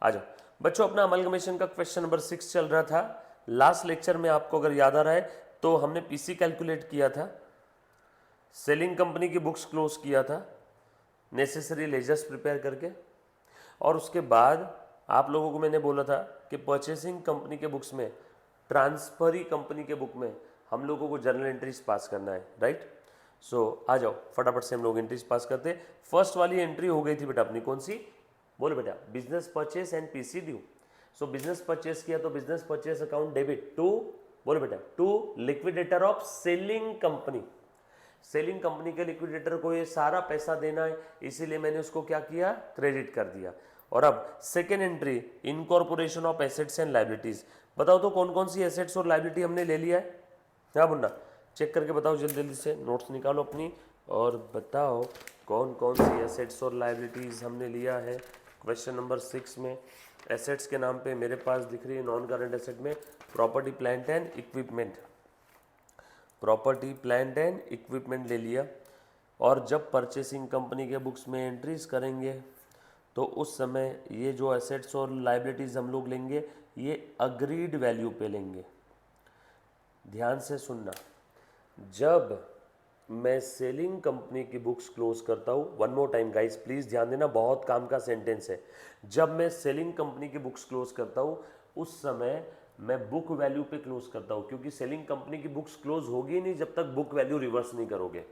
आ जाओ बच्चों, अपना अमलगमेशन का क्वेश्चन नंबर 6 चल रहा था। लास्ट लेक्चर में आपको अगर याद आ रहा है तो हमने पीसी कैलकुलेट किया था, सेलिंग कंपनी की बुक्स क्लोज किया था, नेसेसरी लेजर्स प्रिपेयर करके, और उसके बाद आप लोगों को मैंने बोला था कि परचेसिंग कंपनी के बुक्स में, ट्रांसफरी कंपनी के बुक में हम लोगों को जर्नल एंट्रीज पास करना है, राइट। सो आ जाओ फटाफट से हम लोग एंट्रीज पास करते। फर्स्ट वाली एंट्री हो गई थी बेटा अपनी, कौन सी? बोलो बेटा, business purchase and PC due. So business purchase किया तो business purchase account debit to, बोलो बेटा, to liquidator of selling company. Selling company के लिक्विडेटर को ये सारा पैसा देना है, इसीलिए मैंने उसको क्या किया, क्रेडिट कर दिया। और अब second entry, incorporation of assets and liabilities. बताओ तो कौन कौन सी एसेट्स और लाइबिलिटी हमने ले लिया है, क्या मुन्ना? चेक करके बताओ, जल्दी जल्दी से नोट्स निकालो अपनी और बताओ कौन कौन सी एसेट्स और लाइबिलिटीज हमने लिया है। क्वेश्चन नंबर 6 में एसेट्स के नाम पे मेरे पास दिख रही है नॉन करंट एसेट में property plant and equipment, property plant and equipment ले लिया। और जब परचेसिंग कंपनी के बुक्स में एंट्रीज करेंगे तो उस समय ये जो एसेट्स और लाइबिलिटीज़ हम लोग लेंगे ये अग्रीड वैल्यू पे लेंगे। ध्यान से सुनना, जब मैं सेलिंग कंपनी की बुक्स क्लोज करता हूँ, one more time guys please ध्यान देना, बहुत काम का सेंटेंस है। जब मैं सेलिंग कंपनी की बुक्स क्लोज करता हूँ उस समय मैं बुक वैल्यू पे क्लोज करता हूँ, क्योंकि सेलिंग कंपनी की बुक्स क्लोज होगी नहीं जब तक बुक वैल्यू रिवर्स नहीं करोगे।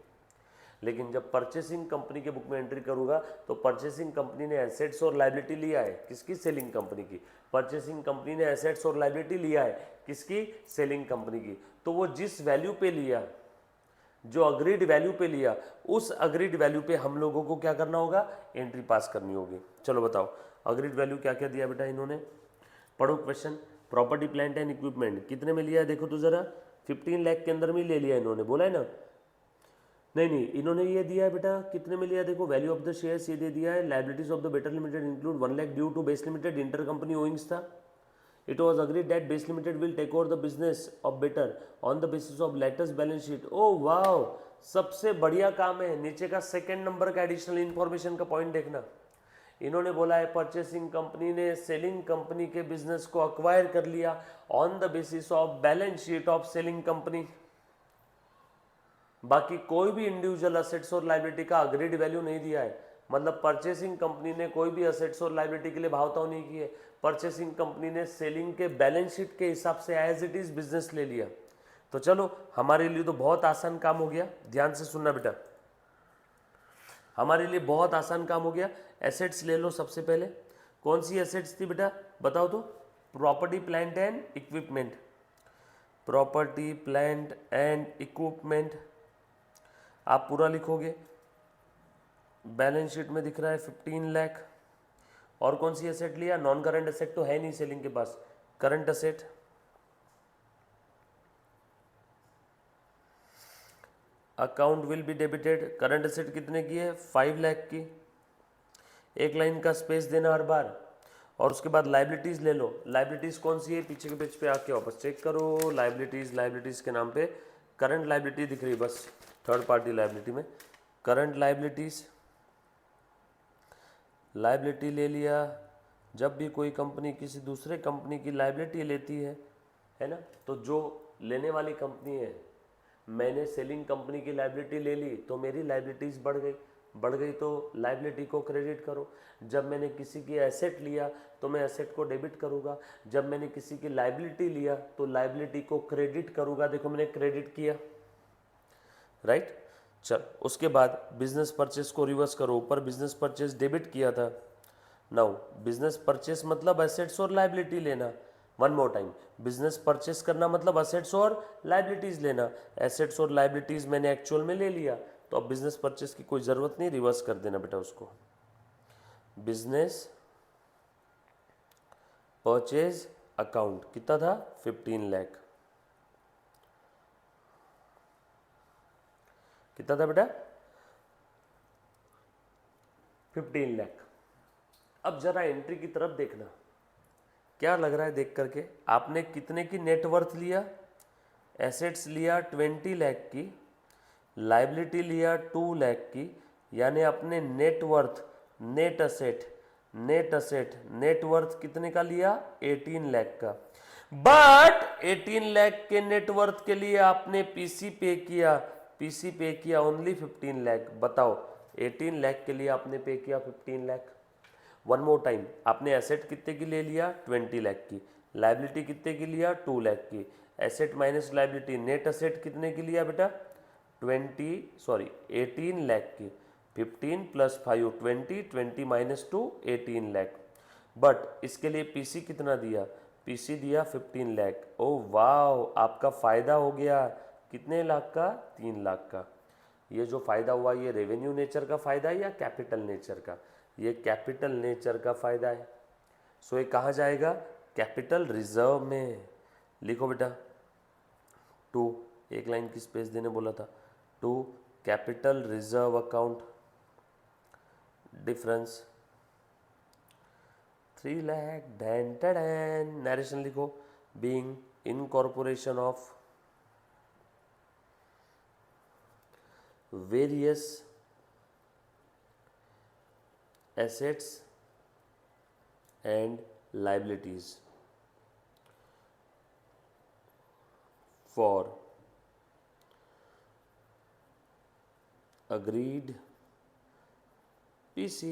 लेकिन जब परचेसिंग कंपनी के बुक में एंट्री करूंगा तो परचेसिंग कंपनी ने एसेट्स और लाइबिलिटी लिया है, किसकी? सेलिंग कंपनी की। परचेसिंग कंपनी ने एसेट्स और लाइबिलिटी लिया है, किसकी? सेलिंग कंपनी की। तो वो जिस वैल्यू पे लिया, जो अग्रीड वैल्यू पे लिया, उस अग्रीड वैल्यू पे हम लोगों को क्या करना होगा, एंट्री पास करनी होगी। चलो बताओ अग्रीड वैल्यू क्या क्या दिया बेटा इन्होंने, पढ़ो question. Property plant and equipment कितने में लिया है देखो तो जरा, 15 लाख के अंदर में ले लिया इन्होंने, बोला है ना? नहीं नहीं, इन्होंने ये दिया है बेटा, कितने में लिया देखो, वैल्यू ऑफ द शेयर्स ये दे दिया है। Liabilities of the Better Limited include 1 lakh due to Base Limited, inter company owings था। It was agreed that Base Limited will take over the business of Better on the basis of latest balance sheet. Oh wow, सबसे बढ़िया काम है। नीचे का second number का additional information का point देखना, इन्होंने बोला है परचेसिंग कंपनी ने सेलिंग कंपनी के बिजनेस को अक्वायर कर लिया on the basis of balance sheet of selling company. बाकी कोई भी इंडिविजुअल असेट्स और लाइबिलिटी का अग्रीड वैल्यू नहीं दिया है, मतलब परचेसिंग कंपनी ने कोई भी असेट्स और लाइबिलिटी के लिए भावताव नहीं की है। परचेसिंग कंपनी ने सेलिंग के बैलेंस शीट के हिसाब से एज इट इज बिजनेस ले लिया। तो चलो हमारे लिए तो बहुत आसान काम हो गया, ध्यान से सुनना बेटा, हमारे लिए बहुत आसान काम हो गया। एसेट्स ले लो सबसे पहले, कौन सी एसेट्स थी बेटा बताओ तो? Property plant and equipment, property plant and equipment आप पूरा लिखोगे, बैलेंस शीट में दिख रहा है 15 लाख। और कौन सी एसेट लिया? नॉन करंट एसेट तो है नहीं सेलिंग के पास, current asset account will be debited. Current asset कितने की है? 5 लाख की। एक लाइन का स्पेस देना हर बार। और उसके बाद लाइबिलिटीज ले लो, लाइबिलिटीज कौन सी है? पीछे के पेज पे आके वापस चेक करो, लाइबिलिटीज, लाइबिलिटीज के नाम पे करंट लाइबिलिटी दिख रही है बस, थर्ड पार्टी लाइबिलिटी में करंट लाइबिलिटीज, लाइबिलिटी ले लिया। जब भी कोई कंपनी किसी दूसरे कंपनी की लाइबिलिटी लेती है ना, तो जो लेने वाली कंपनी है, मैंने सेलिंग कंपनी की लाइबिलिटी ले ली तो मेरी लाइबिलिटीज़ बढ़ गई तो लाइबिलिटी को क्रेडिट करो। जब मैंने किसी की एसेट लिया तो मैं एसेट को डेबिट करूँगा, जब मैंने किसी की लाइबिलिटी लिया तो लाइबिलिटी को क्रेडिट करूँगा। देखो मैंने क्रेडिट किया, राइट। चल उसके बाद बिजनेस परचेस को रिवर्स करो, ऊपर बिजनेस परचेस डेबिट किया था, नाउ बिजनेस परचेस मतलब एसेट्स और लाइबिलिटी लेना। One more time, business purchase करना मतलब असेट्स और लाइबिलिटीज लेना। एसेट्स और लाइबिलिटीज मैंने एक्चुअल में ले लिया, तो अब बिजनेस परचेस की कोई ज़रूरत नहीं, रिवर्स कर देना बेटा उसको। बिजनेस परचेज अकाउंट कितना था? 15 लाख। कितना था बेटा? 15 लाख। अब जरा एंट्री की तरफ देखना, क्या लग रहा है देख करके? आपने कितने की नेटवर्थ लिया? एसेट्स लिया 20 लाख की, लाइबिलिटी लिया 2 लाख की, यानी अपने net worth, net asset net asset, net worth कितने का लिया? 18 लाख का। बट 18 लाख के नेटवर्थ के लिए आपने पीसी पे किया, पीसी पे किया ओनली 15 लाख। बताओ 18 लाख के लिए आपने पे किया 15 लाख। वन मोर टाइम, आपने एसेट कितने की ले लिया? 20 लाख की। लाइबिलिटी कितने की लिया? 2 लाख की। Asset minus liability, net asset कितने की लिया बेटा? 18 लाख की। 15 प्लस 5 20, 20 माइनस 2 18 लाख। बट इसके लिए पीसी कितना दिया? पीसी दिया 15 लाख। ओ वाह, आपका फायदा हो गया कितने लाख का? 3 लाख का। ये जो फायदा हुआ ये रेवेन्यू नेचर का फायदा है या कैपिटल नेचर का? ये कैपिटल नेचर का फायदा है। सो ये कहाँ जाएगा? कैपिटल रिजर्व में। लिखो बेटा, टू, एक लाइन की स्पेस देने बोला था, to capital reserve account difference 3 lakh डैन टैन। नरेशन लिखो, being incorporation of various assets and liabilities for agreed PC।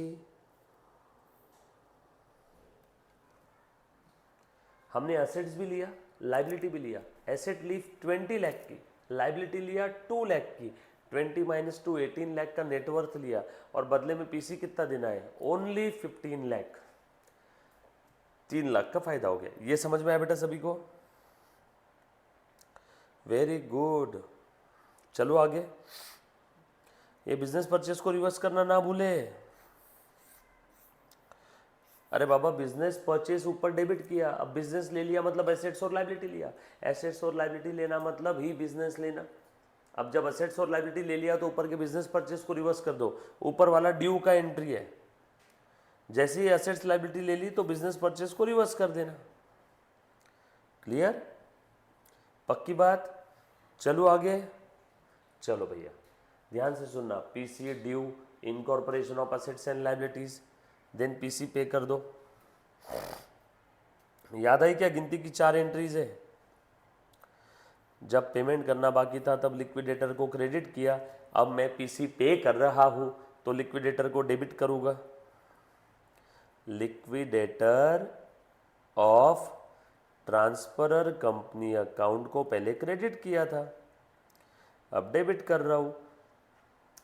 हमने एसेट्स भी लिया, लाइबिलिटी भी लिया। एसेट ली 20 लाख की, लाइबिलिटी लिया 2 लाख की। 20 माइनस 2 18 लाख का नेटवर्थ लिया और बदले में पीसी कितना देना है? ओनली 15 लाख। 3 लाख का फायदा हो गया। ये समझ में आया बेटा सभी को? Very good. चलो आगे। ये बिजनेस परचेस को रिवर्स करना ना भूले। अरे बाबा, बिजनेस परचेस ऊपर डेबिट किया, अब बिजनेस ले लिया मतलब एसेट्स और लाइबिलिटी लिया। एसेट्स और लाइबिलिटी लेना मतलब ही बिजनेस लेना। अब जब एसेट्स और लाइबिलिटी ले लिया तो ऊपर के बिजनेस परचेस को रिवर्स कर दो। ऊपर वाला ड्यू का एंट्री है, जैसे ही एसेट्स लाइबिलिटी ले ली तो बिजनेस परचेस को रिवर्स कर देना। क्लियर? पक्की बात? चलो आगे। चलो भैया ध्यान से सुनना, PC due, incorporation of assets and liabilities, then PC pay कर दो। याद आई क्या? गिनती की 4 एंट्रीज है। जब पेमेंट करना बाकी था तब लिक्विडेटर को क्रेडिट किया, अब मैं पीसी पे कर रहा हूं तो लिक्विडेटर को डेबिट करूंगा। Liquidator of transferor company account को पहले क्रेडिट किया था, अब डेबिट कर रहा हूं।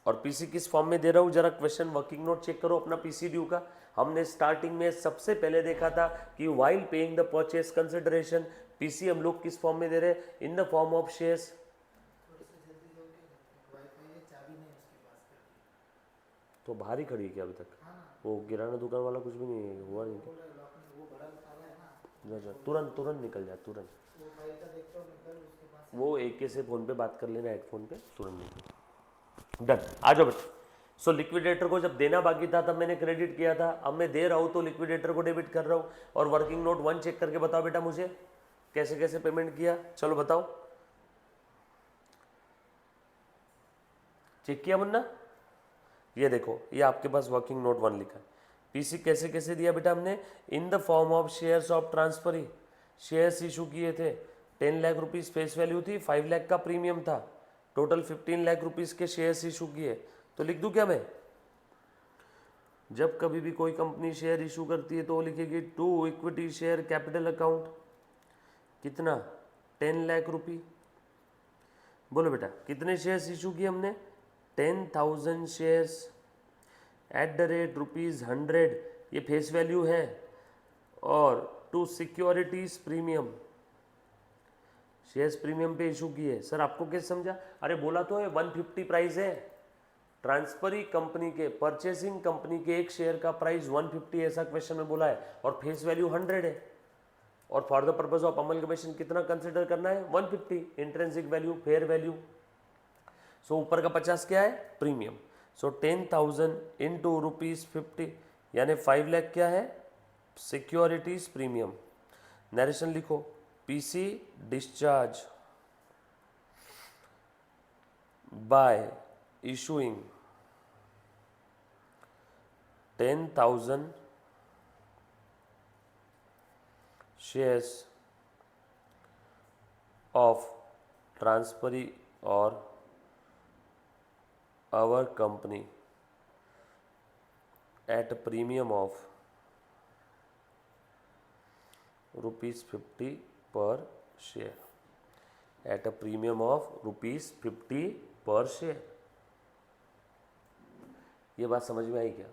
और पीसी किस फॉर्म में दे रहा हूं? जरा क्वेश्चन वर्किंग नोट चेक करो अपना पीसी ड्यू का। हमने स्टार्टिंग में सबसे पहले देखा था कि while paying the purchase consideration, PC हम लोग किस फॉर्म में दे रहे हैं? In the form of shares. तो बाहर ही खड़ी है क्या अभी तक? वो किराना दुकान वाला कुछ भी नहीं हुआ नहीं? जा जा, तुरंत तुरंत निकल जा, तुरंत। वो एक के से फोन पे बात कर लेना, हेडफोन पे, तुरंत निकल। डन, आ जाओ बेटा। सो लिक्विडेटर को जब देना बाकी था तब मैंने क्रेडिट किया था, अब मैं दे रहा हूं तो लिक्विडेटर को डेबिट कर रहा हूं। और वर्किंग नोट 1 चेक करके बताओ बेटा मुझे कैसे कैसे पेमेंट किया। चलो बताओ, चेक किया मुन्ना? ये देखो, ये आपके पास वर्किंग नोट 1 लिखा है। पीसी कैसे कैसे दिया बेटा हमने? In the form of shares of transferee, shares issue किए थे। 10 लाख रुपीज फेस वैल्यू थी, 5 लाख का प्रीमियम था, टोटल 15 लाख रुपीज के शेयर्स इशू किए। तो लिख दूं क्या मैं? जब कभी भी कोई कंपनी शेयर इशू करती है तो वो लिखेगी to equity share capital account, कितना? 10 लाख रुपी। बोलो बेटा कितने शेयर्स इशू किए हमने? 10,000 शेयर्स एट द रेट ₹100, ये फेस वैल्यू है। और to securities premium, shares premium पे इशू किए। सर आपको कैसे समझा? अरे बोला तो है 150 प्राइस है। ट्रांसफरी कंपनी के, परचेसिंग कंपनी के एक शेयर का प्राइस 150, ऐसा क्वेश्चन में बोला है, और फेस वैल्यू 100 है। और for the purpose of amalgamation कितना कंसिडर करना है? 150 इंट्रिंसिक वैल्यू, फेयर वैल्यू। सो ऊपर का 50 क्या है? प्रीमियम। सो 10,000 इंटू ₹50, यानी 5 लाख क्या है? Securities premium. नरेशन लिखो, PC discharge by issuing 10,000 shares of transferee और our company at a premium of ₹50 per share, at a premium of ₹50 पर शेयर। ये बात समझ में आई क्या?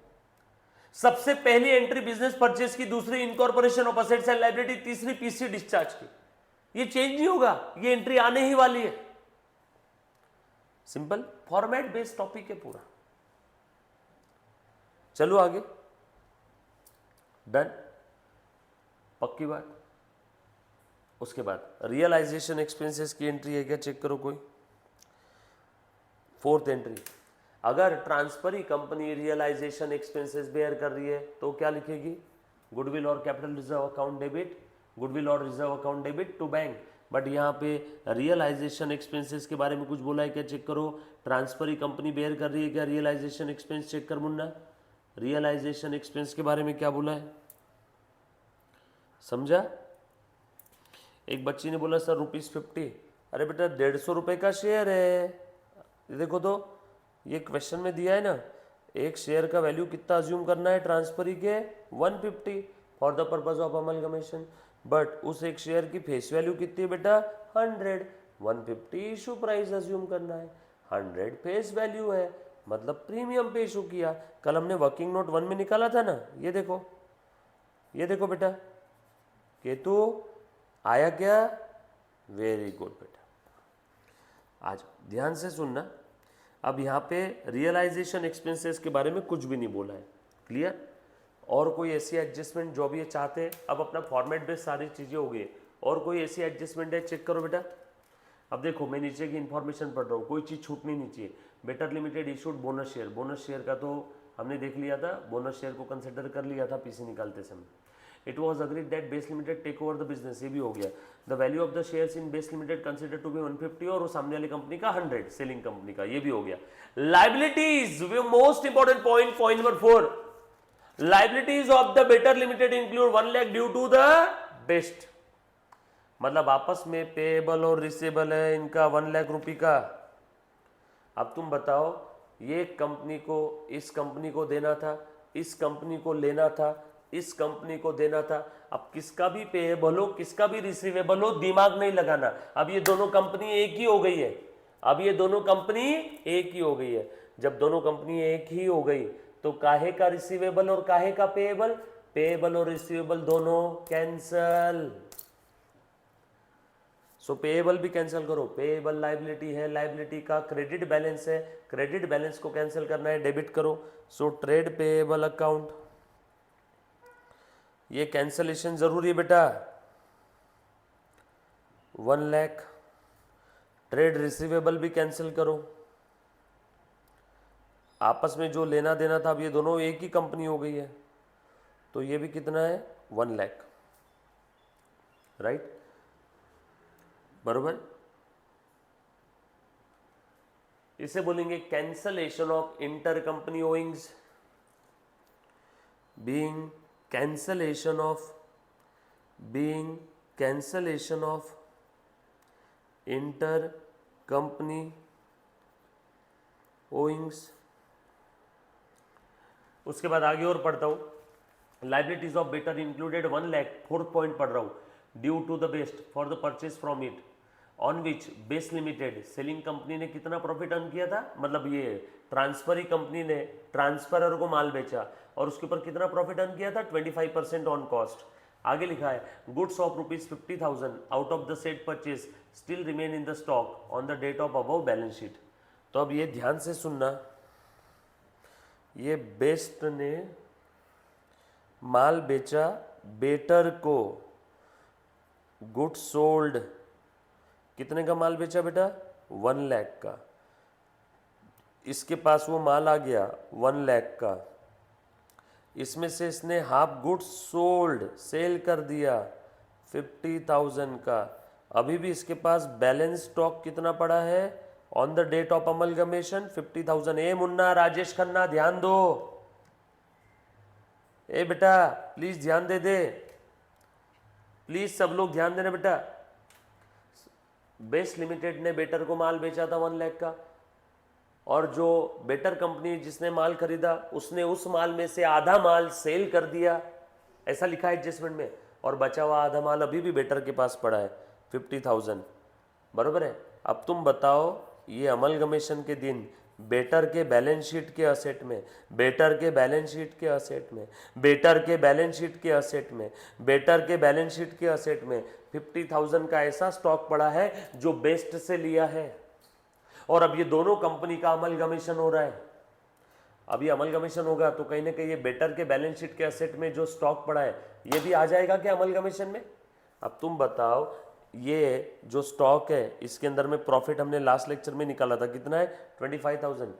सबसे पहली एंट्री बिजनेस परचेज की, दूसरी incorporation of assets and liability, तीसरी पीसी डिस्चार्ज की। ये चेंज नहीं होगा, ये एंट्री आने ही वाली है। सिंपल फॉर्मेट बेस्ड टॉपिक है पूरा। चलो आगे, डन, पक्की बात। उसके बाद रियलाइजेशन एक्सपेंसेस की एंट्री है क्या, चेक करो कोई। फोर्थ एंट्री, अगर transferee company realisation expenses bear कर रही है तो क्या लिखेगी? गुडविल और capital reserve account debit, goodwill और reserve account debit to bank. But यहाँ पे रियलाइजेशन एक्सपेंसेस के बारे में कुछ बोला है क्या, चेक करो। ट्रांसफरी कंपनी बेयर कर रही है क्या रियलाइजेशन एक्सपेंस, चेक कर मुन्ना। रियलाइजेशन एक्सपेंस के बारे में क्या बोला है, समझा? एक बच्ची ने बोला सर ₹50। अरे बेटा 150 रुपये का शेयर है। देखो तो ये क्वेश्चन में दिया है ना, एक शेयर का वैल्यू कितना अज्यूम करना है ट्रांसफरी के, 150 for the purpose of amalgamation. But उस एक शेयर की फेस वैल्यू कितनी है बेटा, 100। 150 इशू प्राइस अज्यूम करना है, 100 फेस वैल्यू है, मतलब प्रीमियम पे इशू किया। कल हमने वर्किंग नोट 1 में निकाला था ना, ये देखो, ये देखो बेटा, केतु आया क्या? वेरी गुड बेटा। आज ध्यान से सुनना। अब यहाँ पे रियलाइजेशन एक्सपेंसेस के बारे में कुछ भी नहीं बोला है, क्लियर? और कोई ऐसी एडजस्टमेंट जो भी ये चाहते हैं, अब अपना फॉर्मेट बेस्ड सारी चीज़ें हो गई। और कोई ऐसी एडजस्टमेंट है, चेक करो बेटा। अब देखो मैं नीचे की इन्फॉर्मेशन पढ़ रहा हूँ, कोई चीज़ छूटनी नहीं चाहिए। Better limited issued bonus share, bonus share का तो हमने देख लिया था, बोनस शेयर को कंसिडर कर लिया था पीसी निकालते समय। It was agreed that Base Limited take over the business, ये भी हो गया। The value of the shares in Base Limited consider to be 150 और सामने वाली कंपनी का 100, सेलिंग कंपनी का, ये भी हो गया। Liabilities, most important point, point number 4, liabilities of the Better Limited include 1 lakh due to the best. मतलब आपस में पेएबल और रिसेबल है इनका 1 लाख रुपए का। अब तुम बताओ, ये कंपनी को इस कंपनी को देना था, इस कंपनी को लेना था, इस कंपनी को देना था। अब किसका भी पेएबल हो, किसका भी रिसीवेबल हो, दिमाग नहीं लगाना। अब ये दोनों कंपनी एक ही हो गई है, अब ये दोनों कंपनी एक ही हो गई है। जब दोनों कंपनी एक ही हो गई तो काहे का रिसीवेबल और काहे का पेएबल, पेएबल और रिसीवेबल दोनों कैंसल। सो पेएबल भी कैंसिल करो, पेएबल लाइबिलिटी है, लाइबिलिटी का क्रेडिट बैलेंस है, क्रेडिट बैलेंस को कैंसिल करना है, डेबिट करो। सो ट्रेड पेएबल अकाउंट, ये कैंसलेशन जरूरी है बेटा, 1 लाख। ट्रेड रिसीवेबल भी कैंसिल करो, आपस में जो लेना देना था, अब ये दोनों एक ही कंपनी हो गई है तो ये भी कितना है, 1 लाख, राइट? बरोबर। इसे बोलेंगे cancellation of inter company owings, being cancellation of intercompany owings। उसके बाद आगे और पढ़ता हूँ, liabilities of Better included 1 lakh, 4th point पढ़ रहा हूँ, due to the best for the purchase from it on which Base Limited, selling company ने कितना प्रॉफिट अर्न किया था, मतलब ये ट्रांसफरी कंपनी ने ट्रांसफरर को माल बेचा और उसके ऊपर कितना प्रॉफिट अर्न किया था, 25% ऑन कॉस्ट। आगे लिखा है goods of ₹50,000 out of the set purchase still remain in the stock on the date of above balance sheet. तो अब ये ध्यान से सुनना, ये बेस्ट ने माल बेचा बेटर को, गुड्स सोल्ड, कितने का माल बेचा बेटा, 1 लाख का। इसके पास वो माल आ गया 1 लाख का, इसमें से इसने हाफ गुड्स सोल्ड, सेल कर दिया 50,000 का। अभी भी इसके पास बैलेंस स्टॉक कितना पड़ा है on the date of amalgamation, 50,000। ए मुन्ना, राजेश खन्ना ध्यान दो, ए बेटा प्लीज ध्यान दे दे। प्लीज सब लोग ध्यान देना बेटा। बेस्ट लिमिटेड ने बेटर को माल बेचा था 1 लाख का, और जो बेटर कंपनी जिसने माल खरीदा उसने उस माल में से आधा माल सेल कर दिया, ऐसा लिखा है एडजस्टमेंट में, और बचा हुआ आधा माल अभी भी बेटर के पास पड़ा है 50,000, बरोबर है। अब तुम बताओ, ये अमलगमेशन के दिन बेटर के बैलेंस शीट के असेट में, बेटर के बैलेंस शीट के असेट में, बेटर के बैलेंस शीट के असेट में, बेटर के बैलेंस शीट के असेट में 50,000 का ऐसा स्टॉक पड़ा है जो बेस्ट से लिया है, और अब ये दोनों कंपनी का अमलगमेशन हो रहा है। अभी अमलगमेशन होगा तो कहीं ना कहीं ये बेटर के बैलेंस शीट के असेट में जो स्टॉक पड़ा है ये भी आ जाएगा क्या अमलगमेशन में? अब तुम बताओ, ये जो स्टॉक है इसके अंदर में प्रॉफिट हमने लास्ट लेक्चर में निकाला था, कितना है? 25,000,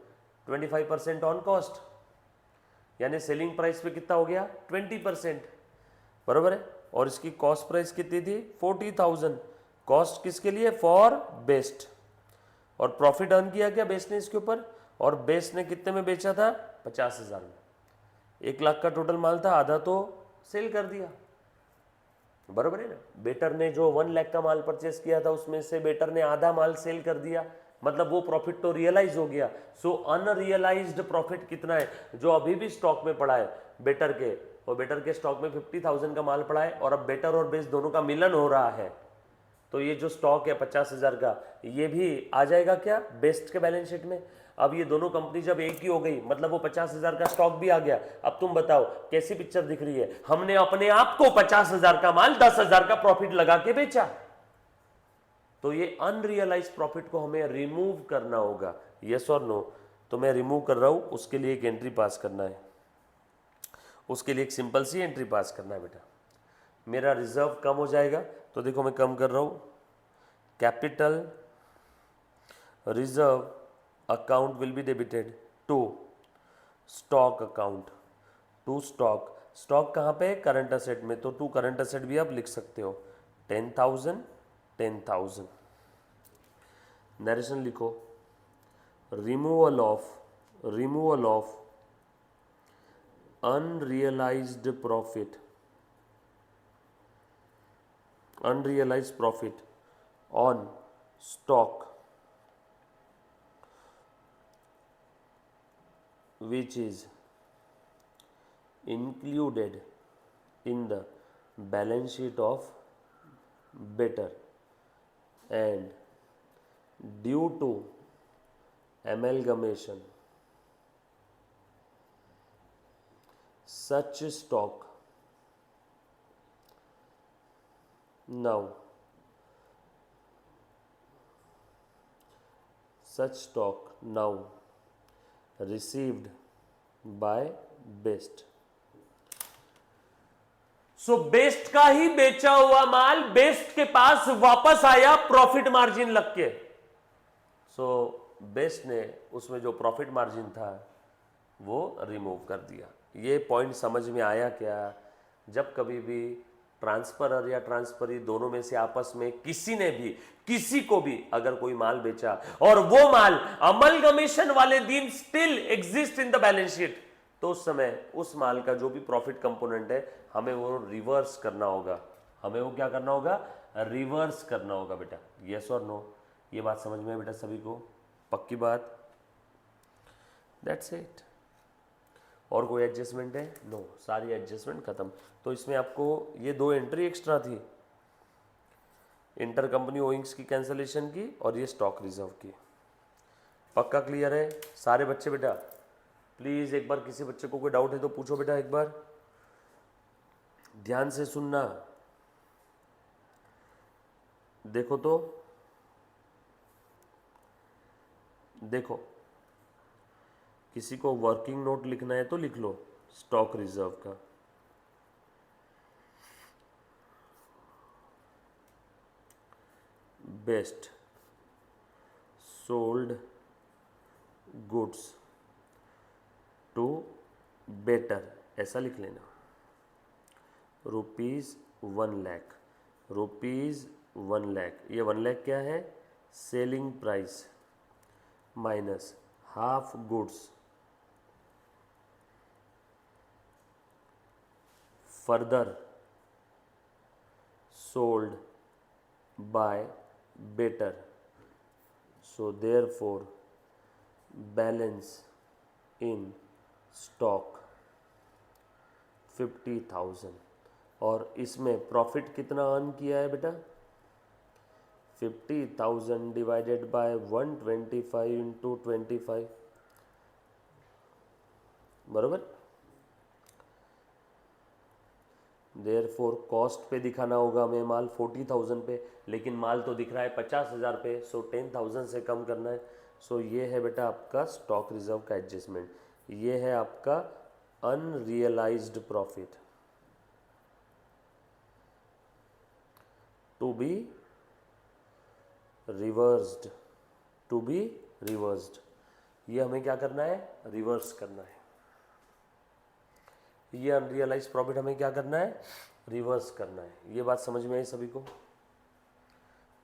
25% ऑन कॉस्ट, यानी सेलिंग प्राइस पे कितना हो गया? 20%, बराबर है। और इसकी कॉस्ट प्राइस कितनी थी? 40,000। कॉस्ट किसके लिए? For best. और प्रॉफिट अर्न किया क्या बेस्ट ने इसके ऊपर? और बेस्ट ने कितने में बेचा था? 50,000 में। 1 लाख का टोटल माल था, आधा तो सेल कर दिया, बराबर है ना। बेटर ने जो 1 लाख का माल परचेस किया था उसमें से बेटर ने आधा माल सेल कर दिया, मतलब वो प्रॉफिट तो रियलाइज हो गया। सो अनरियलाइज्ड प्रॉफिट कितना है जो अभी भी स्टॉक में पड़ा है बेटर के, और बेटर के स्टॉक में 50,000 का माल पड़ा है, और अब बेटर और बेस्ट दोनों का मिलन हो रहा है, तो ये जो स्टॉक है 50,000 का ये भी आ जाएगा क्या बेस्ट के बैलेंस शीट में। अब ये दोनों कंपनी जब एक ही हो गई मतलब वो 50,000 का स्टॉक भी आ गया। अब तुम बताओ कैसी पिक्चर दिख रही है? हमने अपने आप को 50,000 का माल 10,000 का प्रॉफिट लगा के बेचा, तो ये अनरियलाइज प्रॉफिट को हमें रिमूव करना होगा, यस और नो? तो मैं रिमूव कर रहा हूं, उसके लिए एक एंट्री पास करना है, उसके लिए एक सिंपल सी एंट्री पास करना है बेटा। मेरा रिजर्व कम हो जाएगा, तो देखो मैं कम कर रहा हूं, capital reserve account will be debited to stock account, to stock. Stock कहाँ पे? करंट असेट में, तो टू करंट असेट भी आप लिख सकते हो, 10,000 10,000। नरेशन लिखो, removal of unrealised profit on stock which is included in the balance sheet of better, and due to amalgamation such stock now received by best. So best का ही बेचा हुआ माल best के पास वापस आया प्रॉफिट मार्जिन लग के। So best ने उसमें जो प्रॉफिट मार्जिन था वो रिमूव कर दिया। ये पॉइंट समझ में आया क्या? जब कभी भी ट्रांसफरर या ट्रांसफरी दोनों में से आपस में किसी ने भी किसी को भी अगर कोई माल बेचा और वो माल अमलगमेशन वाले दिन still exist in the balance sheet, तो उस समय उस माल का जो भी प्रॉफिट कंपोनेंट है हमें वो रिवर्स करना होगा। हमें वो क्या करना होगा? रिवर्स करना होगा बेटा। यस और नो? ये बात समझ में है बेटा सभी को? पक्की बात? That's it. और कोई एडजस्टमेंट है? नो, सारी एडजस्टमेंट खत्म। तो इसमें आपको ये 2 एंट्री एक्स्ट्रा थी, इंटर कंपनी ओइंग्स की कैंसलेशन की और ये स्टॉक रिजर्व की। पक्का क्लियर है सारे बच्चे? बेटा प्लीज एक बार किसी बच्चे को कोई डाउट है तो पूछो बेटा, एक बार ध्यान से सुनना। देखो तो देखो, किसी को वर्किंग नोट लिखना है तो लिख लो स्टॉक रिजर्व का। Best sold goods to Better, ऐसा लिख लेना। ₹1 लाख, ₹1 लाख। ये 1 लाख क्या है? Selling price minus half goods further sold by better, so therefore balance in stock 50,000। और इसमें प्रॉफिट कितना अर्न किया है बेटा? 50,000 डिवाइडेड बाय 125 इंटू 25, बरोबर। देयरफॉर कॉस्ट पे दिखाना होगा हमें माल 40,000 पे, लेकिन माल तो दिख रहा है 50,000 पे, सो 10,000 से कम करना है। सो ये है बेटा आपका स्टॉक रिजर्व का एडजस्टमेंट, ये है आपका unrealised profit to be reversed, to be reversed. ये हमें क्या करना है? रिवर्स करना है। ये अनरियलाइज प्रॉफिट हमें क्या करना है? रिवर्स करना है। ये बात समझ में आई सभी को?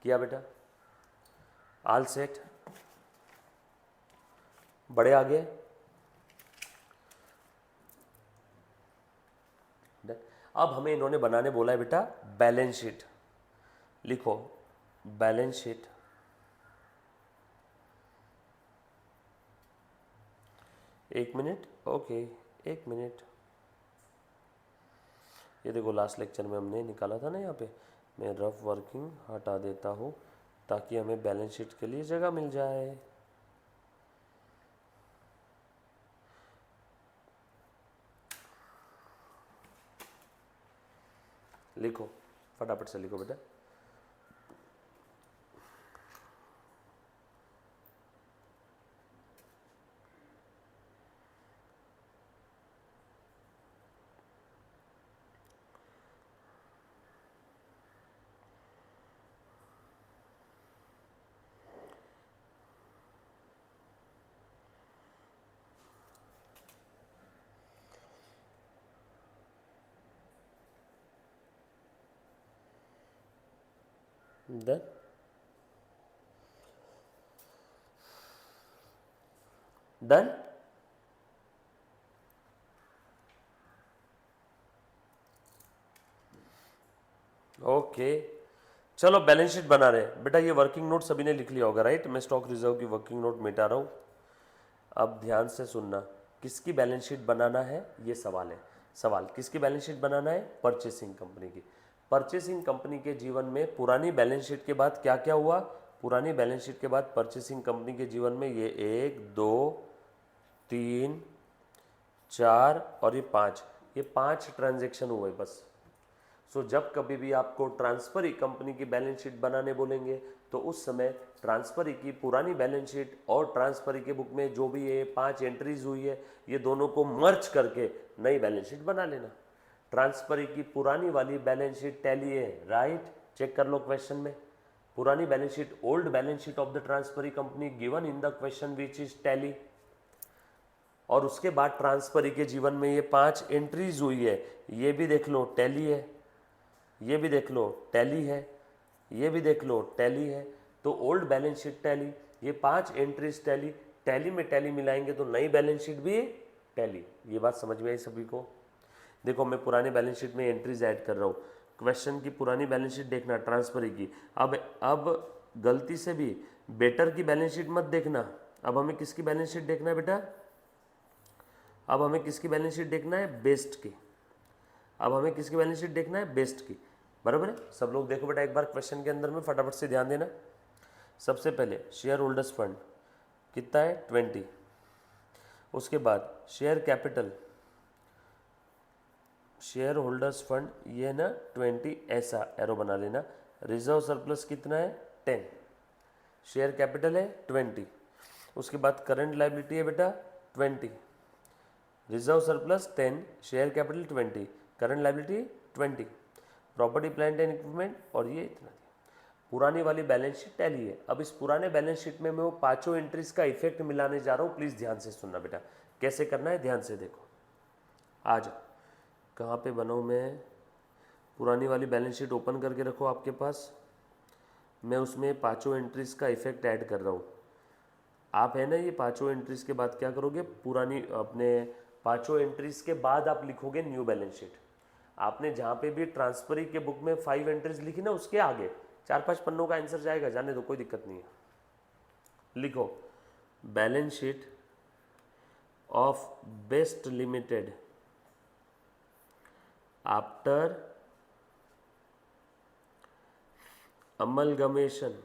किया बेटा? All set? बड़े आगे? अब हमें इन्होंने बनाने बोला है बेटा बैलेंस शीट। लिखो बैलेंस शीट, एक मिनट, ओके एक मिनट। ये देखो लास्ट लेक्चर में हमने निकाला था ना, यहाँ पे मैं रफ वर्किंग हटा देता हूँ ताकि हमें बैलेंस शीट के लिए जगह मिल जाए। लिखो फटाफट से लिखो बेटा। डन? डन? ओके चलो बैलेंस शीट बना रहे हैं बेटा। ये वर्किंग नोट सभी ने लिख लिया होगा, राइट? मैं स्टॉक रिजर्व की वर्किंग नोट मिटा रहा हूँ। अब ध्यान से सुनना, किसकी बैलेंस शीट बनाना है ये सवाल है। सवाल किसकी बैलेंस शीट बनाना है? परचेसिंग कंपनी की। परचेसिंग कंपनी के जीवन में पुरानी बैलेंस शीट के बाद क्या क्या हुआ? पुरानी बैलेंस शीट के बाद परचेसिंग कंपनी के जीवन में ये 1 2 3 4 और ये 5, ये 5 ट्रांजेक्शन हुए बस। सो जब कभी भी आपको ट्रांसफरी कंपनी की बैलेंस शीट बनाने बोलेंगे तो उस समय ट्रांसफरी की पुरानी बैलेंस शीट और ट्रांसफरी के बुक में जो भी ये 5 एंट्रीज हुई है ये दोनों को मर्ज करके नई बैलेंस शीट बना लेना। ट्रांसफरी की पुरानी वाली बैलेंस शीट टैली है, राइट? चेक कर लो क्वेश्चन में। पुरानी balance sheet, old balance sheet of the transferee company given in the question which is tally. और उसके बाद ट्रांसफरी के जीवन में ये 5 एंट्रीज हुई है, ये भी देख लो टैली है, ये भी देख लो टैली है, ये भी देख लो टैली है। तो ओल्ड बैलेंस शीट टैली, ये 5 एंट्रीज टैली, टैली में टैली मिलाएंगे तो नई बैलेंस शीट भी टैली। ये बात समझ में आई सभी को? देखो मैं पुरानी बैलेंस शीट में एंट्रीज ऐड कर रहा हूँ। क्वेश्चन की पुरानी बैलेंस शीट देखना, ट्रांसफरी की। अब गलती से भी बेटर की बैलेंस शीट मत देखना। अब हमें किसकी बैलेंस शीट देखना है बेटा? अब हमें किसकी बैलेंस शीट देखना है? बेस्ट की। अब हमें किसकी बैलेंस शीट देखना है? बेस्ट की, बराबर है? सब लोग देखो बेटा एक बार क्वेश्चन के अंदर में फटाफट से ध्यान देना। सबसे पहले शेयर होल्डर्स फंड कितना है? 20। उसके बाद share capital, share holders fund ये ना 20, ऐसा एरो बना लेना। रिजर्व सरप्लस कितना है? 10। शेयर कैपिटल है 20। उसके बाद करंट लायबिलिटी है बेटा 20, reserve surplus 10, share capital 20, current liability 20, property plant and equipment और ये इतना। पुरानी वाली बैलेंस शीट टैली है। अब इस पुराने बैलेंस शीट में मैं वो 5 एंट्रीज का इफेक्ट मिलाने जा रहा हूँ। प्लीज़ ध्यान से सुनना बेटा, कैसे करना है ध्यान से देखो। आ जाओ, कहाँ पे बनाऊँ मैं? पुरानी वाली बैलेंस शीट ओपन करके रखो आपके पास। मैं उसमें 5 एंट्रीज का इफेक्ट ऐड कर रहा हूँ। आप है ना, ये 5 एंट्रीज के बाद क्या करोगे? पुरानी अपने 5 एंट्रीज के बाद आप लिखोगे न्यू बैलेंस शीट। आपने जहाँ पे भी ट्रांसफरी के बुक में 5 एंट्रीज लिखी ना, उसके आगे 4-5 पन्नों का आंसर जाएगा, जाने दो, कोई दिक्कत नहीं है। लिखो balance sheet of best limited after amalgamation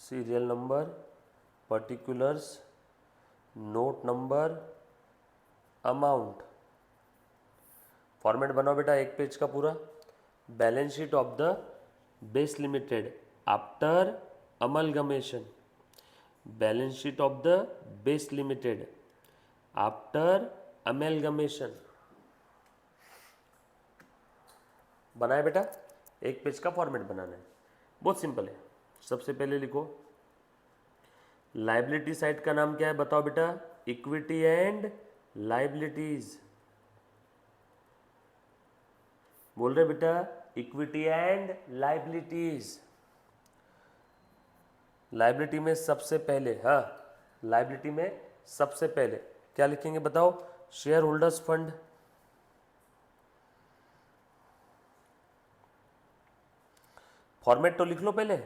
serial number, particulars, note number, amount. Format बनाओ बेटा एक पेज का पूरा। Balance sheet of the base limited after amalgamation, balance sheet of the base limited after amalgamation. बनाए बेटा, एक page का format बनाना है, बहुत सिंपल है। सबसे पहले लिखो लाइबिलिटी साइड का नाम क्या है, बताओ बेटा। Equity and liabilities. बोल रहे बेटा, इक्विटी एंड लाइबिलिटीज। लाइबिलिटी में सबसे पहले, हाँ, लाइबिलिटी में सबसे पहले क्या लिखेंगे बताओ। शेयर होल्डर्स फंड, फॉर्मेट तो लिख लो पहले,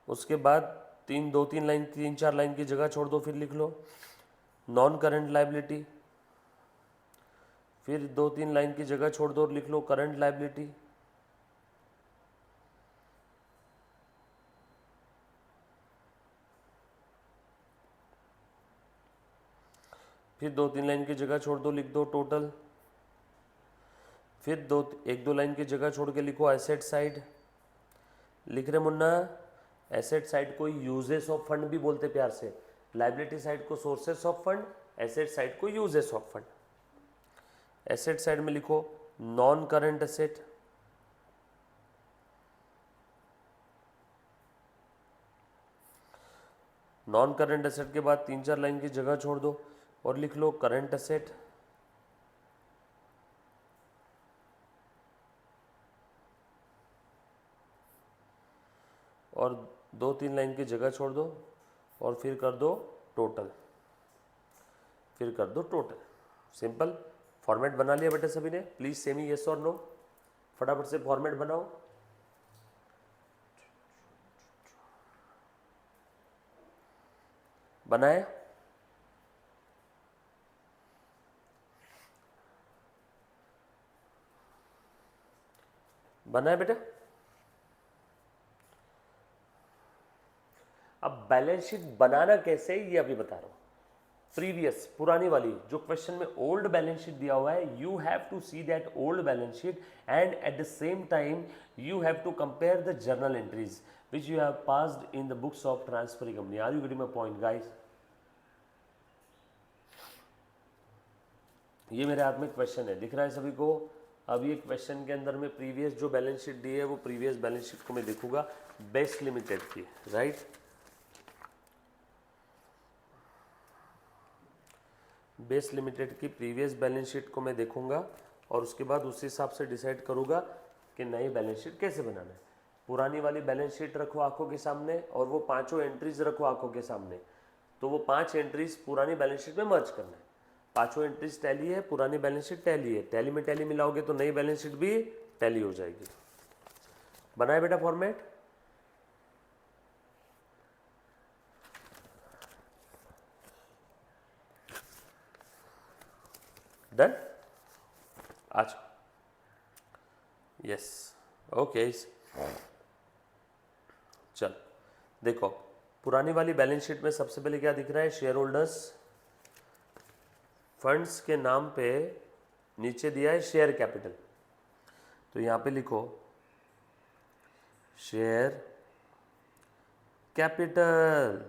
उसके बाद 2-3 लाइन, 3-4 लाइन की जगह छोड़ दो, फिर लिख लो नॉन करंट लाइबिलिटी, फिर 2-3 लाइन की जगह छोड़ दो और लिख लो करंट लाइबिलिटी, फिर 2-3 लाइन की जगह छोड़ दो, लिख दो टोटल, फिर 1-2 लाइन की जगह छोड़ के लिखो एसेट साइड। लिख रहे मुन्ना, एसेट साइड को यूजेस ऑफ फंड भी बोलते प्यार से। लाइबिलिटी साइड को sources of fund, asset side को uses of fund. Asset side में लिखो non current asset, non current asset के बाद 3-4 लाइन की जगह छोड़ दो और लिख लो करंट एसेट, और 2-3 लाइन की जगह छोड़ दो और फिर कर दो टोटल, फिर कर दो टोटल। सिंपल। फॉर्मेट बना लिया बेटे सभी ने? प्लीज सेमी यस और नो, फटाफट से फॉर्मेट बनाओ। बनाए? बनाए बेटा? अब बैलेंस शीट बनाना कैसे ये अभी बता रहा हूं। प्रीवियस, पुरानी वाली जो क्वेश्चन में ओल्ड बैलेंस शीट दिया हुआ है, you have to see that old balance sheet and at the same time you have to compare the journal entries which you have passed in the books of transferring company. Are you getting my point guys? ये मेरे हाथ में question है, दिख रहा है सभी को? अब ये क्वेश्चन के अंदर में प्रीवियस जो बैलेंस शीट दी है वो प्रीवियस बैलेंस शीट को मैं देखूंगा बेस्ट लिमिटेड की, राइट? बेस्ट लिमिटेड की प्रीवियस बैलेंस शीट को मैं देखूंगा और उसके बाद उस हिसाब से डिसाइड करूंगा कि नई बैलेंस शीट कैसे बनाना है। पुरानी वाली बैलेंस शीट रखो आंखों के सामने और वो 5 एंट्रीज रखो आंखों के सामने, तो वो 5 एंट्रीज पुरानी बैलेंस शीट में मर्ज करना है। 5 एंट्रीज टैली है, पुरानी बैलेंस शीट टैली है, टैली में टैली मिलाओगे तो नई बैलेंस शीट भी टैली हो जाएगी। बनाए बेटा फॉर्मेट? डन? अच्छा, यस, ओके। चल देखो, पुरानी वाली बैलेंस शीट में सबसे पहले क्या दिख रहा है? शेयर होल्डर्स फंड्स के नाम पे नीचे दिया है शेयर कैपिटल, तो यहां पे लिखो शेयर कैपिटल।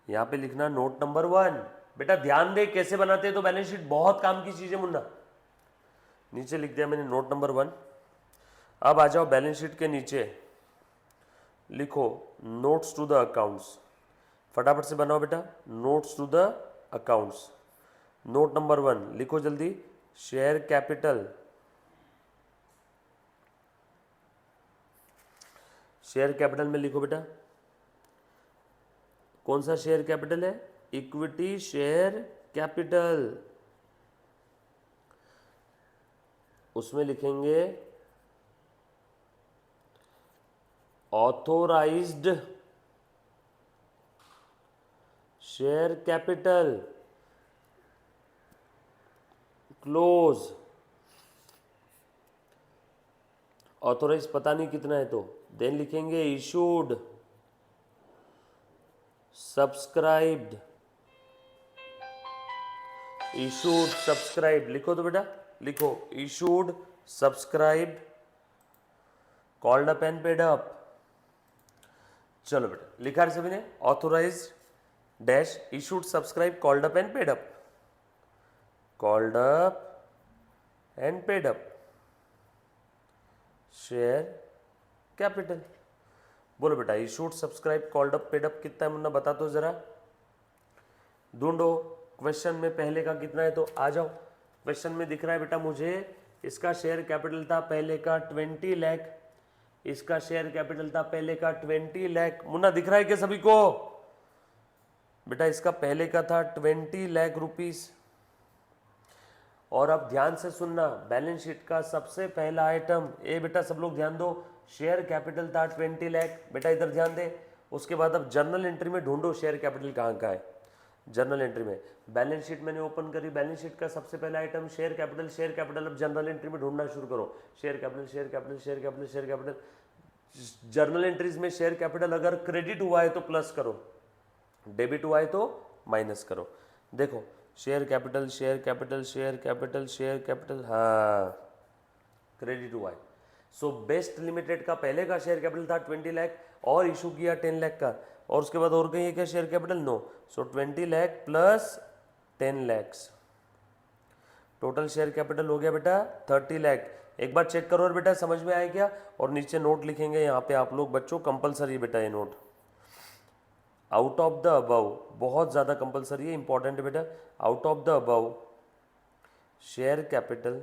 यहां पे लिखना नोट नंबर 1। बेटा ध्यान दे कैसे बनाते हैं तो बैलेंस शीट, बहुत काम की चीज है मुन्ना। नीचे लिख दिया मैंने नोट नंबर 1। अब आ जाओ बैलेंस शीट के नीचे, लिखो नोट्स टू द अकाउंट्स। फटाफट से बनाओ बेटा, notes to the accounts. Note number 1 लिखो जल्दी, शेयर कैपिटल। शेयर कैपिटल में लिखो बेटा, कौन सा शेयर कैपिटल है? Equity share capital. उसमें लिखेंगे authorised share capital close. Authorise पता नहीं कितना है तो देन लिखेंगे इशूड सब्सक्राइब्ड। इशूड सब्सक्राइब लिखो तो बेटा, लिखो issued subscribed called up and paid up. चलो बेटा लिखा है सभी ने, authorise dash issued subscribe called up and paid up, called up and paid up share capital. बोलो बेटा issued subscribe called up paid up कितना है मुन्ना, बता दो जरा, ढूंढो। क्वेश्चन में पहले का कितना है तो आ जाओ। क्वेश्चन में दिख रहा है बेटा मुझे, इसका शेयर कैपिटल था पहले का 20 लाख, इसका शेयर कैपिटल था पहले का 20 लाख। मुन्ना दिख रहा है क्या सभी को? बेटा इसका पहले का था 20 लाख रुपीस। और अब ध्यान से सुनना, बैलेंस शीट का सबसे पहला आइटम, ए बेटा सब लोग ध्यान दो, शेयर कैपिटल था 20 लाख। बेटा इधर ध्यान दे। उसके बाद अब जर्नल एंट्री में ढूंढो शेयर कैपिटल कहाँ का है। जर्नल एंट्री में बैलेंस शीट मैंने ओपन करी, बैलेंस शीट का सबसे पहला item share capital, share capital. अब जनरल एंट्री में ढूंढना शुरू करो, share capital share capital share capital share capital. Journal entries में शेयर कैपिटल अगर क्रेडिट हुआ है तो प्लस करो, डेबिट हुआ है तो माइनस करो। देखो share capital share capital share capital share capital, हाँ क्रेडिट हुआ है। सो बेस्ट लिमिटेड का पहले का शेयर कैपिटल था 20 लाख और इशू किया 10 लाख का, और उसके बाद और कहीं क्या शेयर कैपिटल? नो। सो 20 lakh plus 10 lakhs, total share capital हो गया बेटा 30 लाख। एक बार चेक करो और बेटा समझ में आया क्या? और नीचे नोट लिखेंगे यहाँ पे आप लोग बच्चों, कंपलसरी बेटा ये note, out of the above, बहुत ज़्यादा कंपलसरी है, इंपॉर्टेंट है बेटा। Out of the above share capital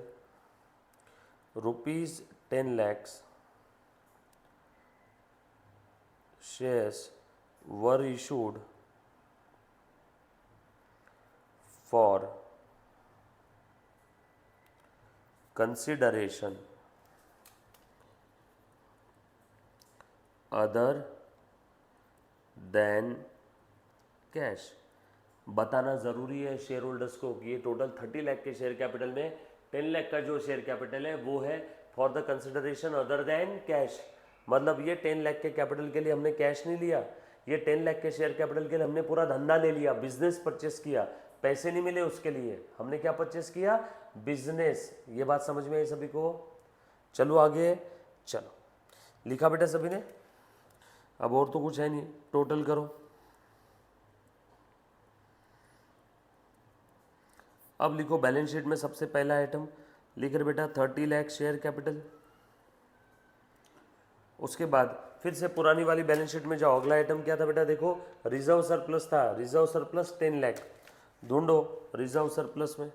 rupees 10 lakhs shares were issued for consideration other than cash. बताना ज़रूरी है शेयर होल्डर्स को कि ये टोटल 30 लाख के शेयर कैपिटल में 10 लाख का जो शेयर कैपिटल है वो है for the consideration other than cash. मतलब ये 10 लाख के कैपिटल के लिए हमने कैश नहीं लिया, ये 10 लाख के शेयर कैपिटल के लिए हमने पूरा धंधा ले लिया, बिजनेस परचेस किया, पैसे नहीं मिले उसके लिए, हमने क्या परचेस किया? बिजनेस। ये बात समझ में आई सभी को? चलो आगे, चलो लिखा बेटा सभी ने, अब और तो कुछ है नहीं, टोटल करो। अब लिखो बैलेंस शीट में सबसे पहला आइटम लिख रहे बेटा 30 लाख शेयर कैपिटल। उसके बाद फिर से पुरानी वाली बैलेंस शीट में जाओ, अगला आइटम क्या था बेटा? देखो रिजर्व सरप्लस था, रिजर्व सरप्लस 10 लाख। ढूंढो रिजर्व सरप्लस में,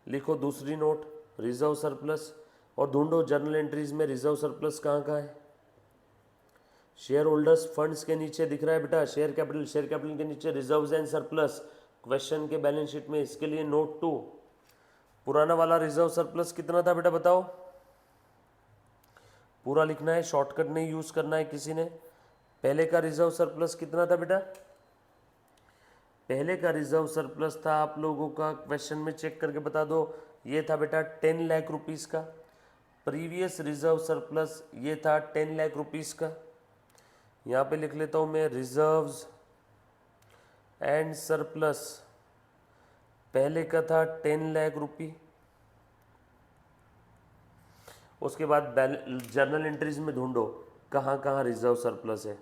लिखो दूसरी नोट रिजर्व सरप्लस, और ढूंढो जर्नल एंट्रीज में रिजर्व सरप्लस कहाँ है। शेयर होल्डर्स फंड्स के नीचे दिख रहा है बेटा शेयर कैपिटल, शेयर कैपिटल के नीचे रिजर्व्स एंड सरप्लस, क्वेश्चन के बैलेंस शीट में। इसके लिए नोट 2, पुराना वाला रिजर्व सरप्लस कितना था बेटा बताओ? पूरा लिखना है, शॉर्टकट नहीं यूज करना है किसी ने। पहले का रिजर्व सरप्लस कितना था बेटा? पहले का रिजर्व सरप्लस था आप लोगों का, क्वेश्चन में चेक करके बता दो, ये था बेटा 10 लाख रुपीस का। प्रीवियस रिजर्व सरप्लस ये था 10 लाख रुपीस का। यहाँ पे लिख लेता हूँ मैं रिजर्व्स एंड सरप्लस, पहले का था 10 लाख रुपी। उसके बाद जर्नल एंट्रीज में ढूंढो कहाँ कहाँ रिजर्व सरप्लस है,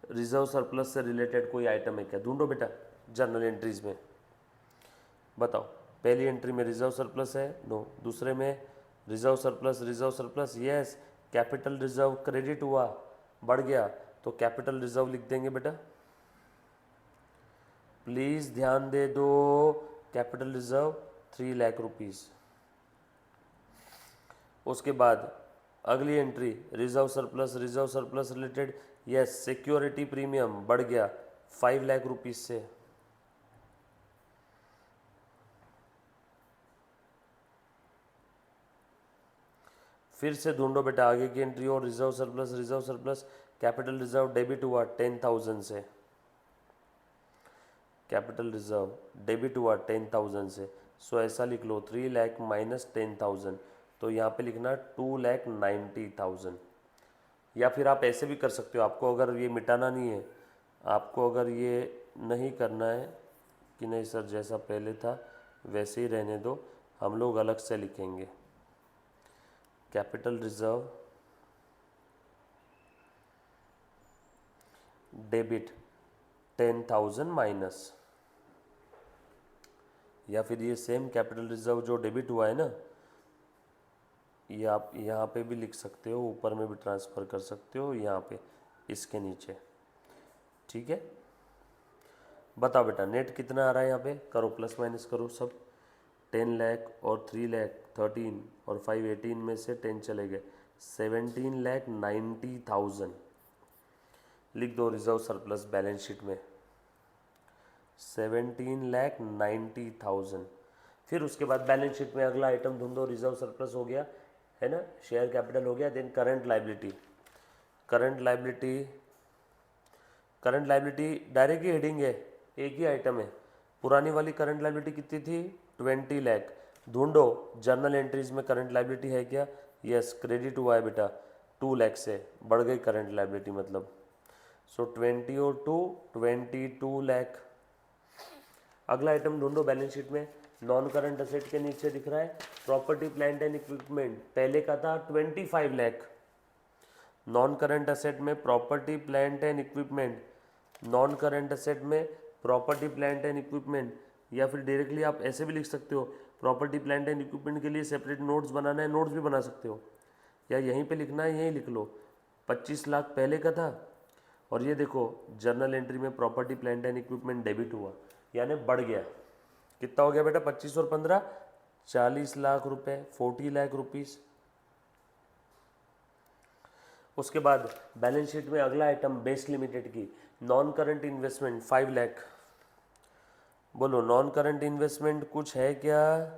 रिजर्व सरप्लस से रिलेटेड कोई आइटम है क्या? ढूंढो बेटा जर्नल एंट्रीज में, बताओ। पहली एंट्री में रिजर्व सरप्लस है? नो। दूसरे में reserve surplus yes. Capital reserve credit हुआ, बढ़ गया, तो कैपिटल रिजर्व लिख देंगे बेटा। प्लीज ध्यान दे दो, कैपिटल रिजर्व 3 लाख रुपीस। उसके बाद अगली entry reserve surplus related, yes security premium बढ़ गया 5 लाख रुपीज से। फिर से ढूंढो बेटा आगे की एंट्री, और reserve surplus capital reserve debit हुआ 10,000 से, कैपिटल रिजर्व डेबिट हुआ 10,000 से। सो ऐसा लिख लो 3 लाख माइनस 10,000, तो यहाँ पे लिखना 2,90,000। या फिर आप ऐसे भी कर सकते हो, आपको अगर ये मिटाना नहीं है, आपको अगर ये नहीं करना है कि नहीं सर जैसा पहले था वैसे ही रहने दो, हम लोग अलग से लिखेंगे कैपिटल रिजर्व डेबिट 10,000 माइनस, या फिर ये सेम कैपिटल रिजर्व जो डेबिट हुआ है ना, ये आप यहाँ पे भी लिख सकते हो, ऊपर में भी ट्रांसफ़र कर सकते हो, यहाँ पे इसके नीचे, ठीक है। बताओ बेटा नेट कितना आ रहा है, यहाँ पे करो प्लस माइनस करो सब। 10 लाख और 3 लाख 13 और 5 18 में से 10 चले गए, 17,90,000 लिख दो रिजर्व सरप्लस बैलेंस शीट में, 17,90,000। फिर उसके बाद बैलेंस शीट में अगला आइटम ढूंढो, रिजर्व सरप्लस हो गया है ना, शेयर कैपिटल हो गया, then current liability. Current liability direct ही हेडिंग है, एक ही आइटम है। पुरानी वाली करंट लाइबिलिटी कितनी थी 20 लाख, ढूंढो जर्नल एंट्रीज में करंट लाइबिलिटी है क्या, यस क्रेडिट हुआ है बेटा 2 लाख से, बढ़ गई करंट लाइबिलिटी मतलब। सो 20 और 2 22 लाख। अगला आइटम ढूंढो बैलेंस शीट में, नॉन करंट असेट के नीचे दिख रहा है प्रॉपर्टी प्लांट एंड इक्विपमेंट, पहले का था 25 लाख। नॉन करंट असेट में property plant and equipment, non current asset में प्रॉपर्टी प्लांट एंड इक्विपमेंट, या फिर डायरेक्टली आप ऐसे भी लिख सकते हो, प्रॉपर्टी प्लांट एंड इक्विपमेंट के लिए सेपरेट नोट्स बनाना है, नोट्स भी बना सकते हो, या यहीं पे लिखना है यहीं लिख लो। 25 लाख पहले का था, और ये देखो जर्नल एंट्री में property plant and equipment debit हुआ, यानी बढ़ गया। कितना हो गया बेटा 25 और 15 40 लाख रुपए, 40 लाख रुपीस। उसके बाद बैलेंस शीट में अगला आइटम बेस लिमिटेड की नॉन करंट इन्वेस्टमेंट 5 लाख। बोलो नॉन करंट इन्वेस्टमेंट कुछ है क्या,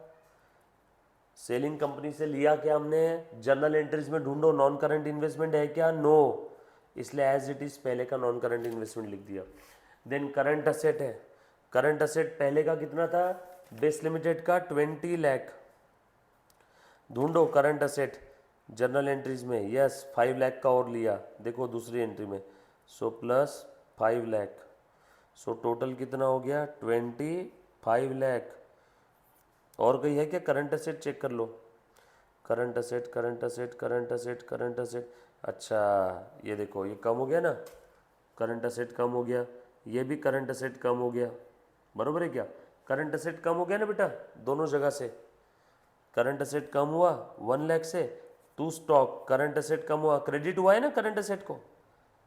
सेलिंग कंपनी से लिया क्या हमने, जर्नल एंट्रीज में ढूंढो नॉन करंट इन्वेस्टमेंट है क्या, नो, इसलिए एज इट इज पहले का नॉन करंट इन्वेस्टमेंट लिख दिया। देन करंट असेट है, करंट असेट पहले का कितना था बेस लिमिटेड का 20 लाख, ढूंढो करंट असेट जर्नल एंट्रीज में, यस 5 लाख का और लिया, देखो दूसरी एंट्री में, so plus 5 lakh, so total कितना हो गया 25 लाख। और कहीं है क्या करंट असेट, चेक कर लो, current asset current asset current asset current asset, अच्छा ये देखो ये कम हो गया ना, करंट असेट कम हो गया, ये भी करंट असेट कम हो गया, बरोबर है क्या, करंट असेट कम हो गया ना बेटा दोनों जगह से, करंट असेट कम हुआ 1 लाख से, टू स्टॉक करंट असेट कम हुआ, क्रेडिट हुआ है ना करंट असेट को,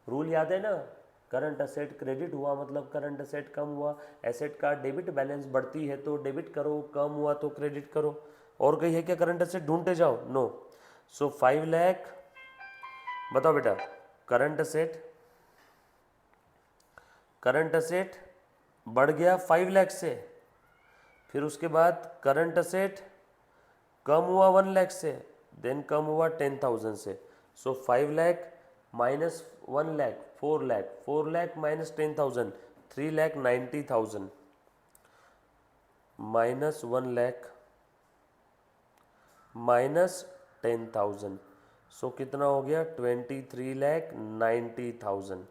रूल याद है ना, करंट असेट क्रेडिट हुआ मतलब करंट असेट कम हुआ, एसेट का डेबिट बैलेंस बढ़ती है तो डेबिट करो, कम हुआ तो क्रेडिट करो। और कहीं है क्या करंट असेट, ढूंढते जाओ, नो। सो 5 लाख, बताओ बेटा करंट असेट बढ़ गया 5 लाख से, फिर उसके बाद करंट असेट कम हुआ 1 लाख से, देन कम हुआ 10,000 से, सो 5 lakh minus 1 lakh 4 lakh, 4 lakh minus 10,000 3,90,000, minus 1 lakh minus 10,000, सो कितना हो गया 23,90,000,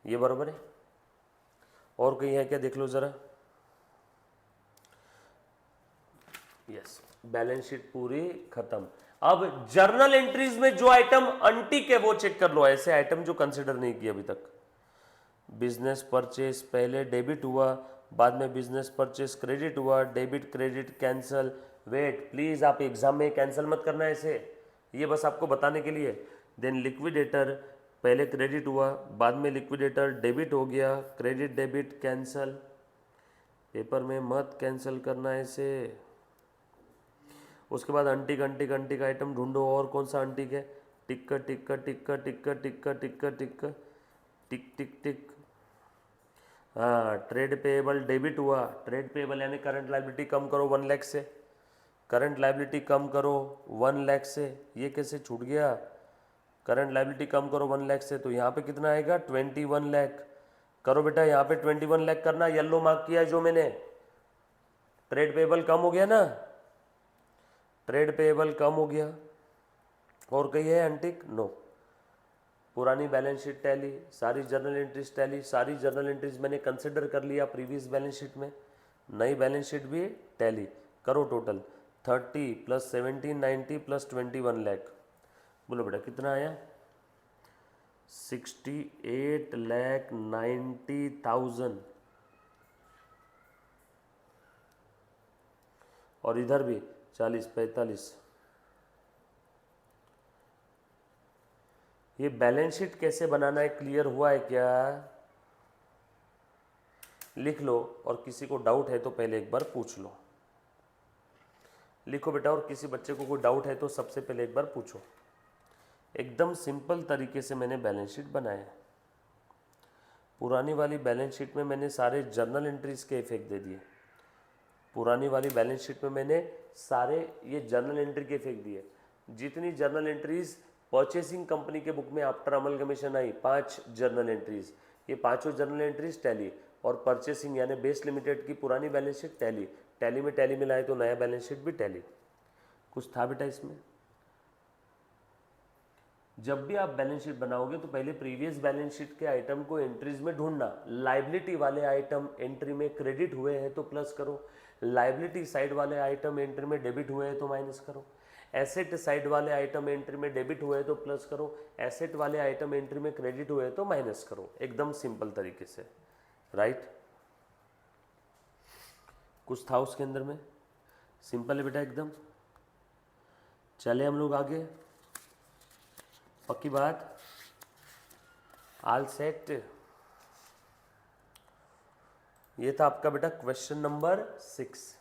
ये बराबर है। और कहीं है क्या देख लो जरा, यस बैलेंस शीट पूरी खत्म। अब जर्नल एंट्रीज में जो आइटम अनटिक है वो चेक कर लो, ऐसे आइटम जो कंसिडर नहीं किए अभी तक। बिजनेस परचेस पहले डेबिट हुआ, बाद में बिजनेस परचेस क्रेडिट हुआ, debit credit cancel, wait please आप एग्जाम में कैंसिल मत करना ऐसे, ये बस आपको बताने के लिए। देन लिक्विडेटर पहले क्रेडिट हुआ, बाद में लिक्विडेटर डेबिट हो गया, क्रेडिट डेबिट कैंसल, पेपर में मत कैंसिल करना ऐसे। उसके बाद अंटिक अंटिक अंटिक आइटम ढूंढो, और कौन सा अंटिक है, टिक टिक टिक टिक टिक टिक टिक टिक टिक टिक। हाँ, ट्रेड पेएबल डेबिट हुआ। ट्रेड पेएबल यानी करंट लायबिलिटी कम करो 1 लाख से, करंट लायबिलिटी कम करो 1 लाख से। ये कैसे छूट गया? करंट लायबिलिटी कम करो 1 लाख से, तो यहाँ पे कितना आएगा? 21 लाख। करो बेटा, यहाँ पे 21 लाख करना, येलो मार्क किया है जो मैंने। ट्रेड पेएबल कम हो गया ना, ट्रेड पेएबल कम हो गया। और कहीं है अनटिक? नो। पुरानी बैलेंस शीट टैली, सारी जर्नल एंट्रीज टैली, सारी जर्नल एंट्रीज मैंने कंसिडर कर लिया प्रीवियस बैलेंस शीट में। नई बैलेंस शीट भी टैली करो। Total 30 plus 17 90 plus 21 lakh. बोलो बेटा कितना आया? 68,90,000। और इधर भी 40 45। ये बैलेंस शीट कैसे बनाना है क्लियर हुआ है क्या? लिख लो, और किसी को डाउट है तो पहले एक बार पूछ लो। लिखो बेटा, और किसी बच्चे को कोई डाउट है तो सबसे पहले एक बार पूछो। एकदम सिंपल तरीके से मैंने बैलेंस शीट बनाया है। पुरानी वाली बैलेंस शीट में मैंने सारे जर्नल एंट्रीज के इफेक्ट दे दिए। पुरानी वाली बैलेंस शीट में मैंने सारे ये जर्नल एंट्री के इफेक्ट दिए। जितनी जर्नल एंट्रीज परचेसिंग कंपनी के बुक में आफ्टर अमलगमेशन आई, 5 जर्नल एंट्रीज, ये पांचों जर्नल एंट्रीज टैली। और परचेसिंग यानी बेस लिमिटेड की पुरानी बैलेंस शीट टैली। टैली में टैली मिलाए तो नया बैलेंस शीट भी टैली। कुछ था बेटा इसमें? जब भी आप बैलेंस शीट बनाओगे तो पहले प्रीवियस बैलेंस शीट के आइटम को एंट्रीज में ढूंढना। लायबिलिटी वाले आइटम एंट्री में क्रेडिट हुए हैं तो प्लस करो, लायबिलिटी साइड वाले आइटम एंट्री में डेबिट हुए हैं तो माइनस करो, एसेट साइड वाले आइटम एंट्री में डेबिट हुए हैं तो प्लस करो, एसेट वाले आइटम एंट्री में क्रेडिट हुए हैं तो माइनस करो। एकदम सिंपल तरीके से, राइट? कुछ था उसके अंदर में? सिंपल है बेटा एकदम। चले हम लोग आगे। पक्की बात? All set? ये था आपका बेटा क्वेश्चन नंबर 6।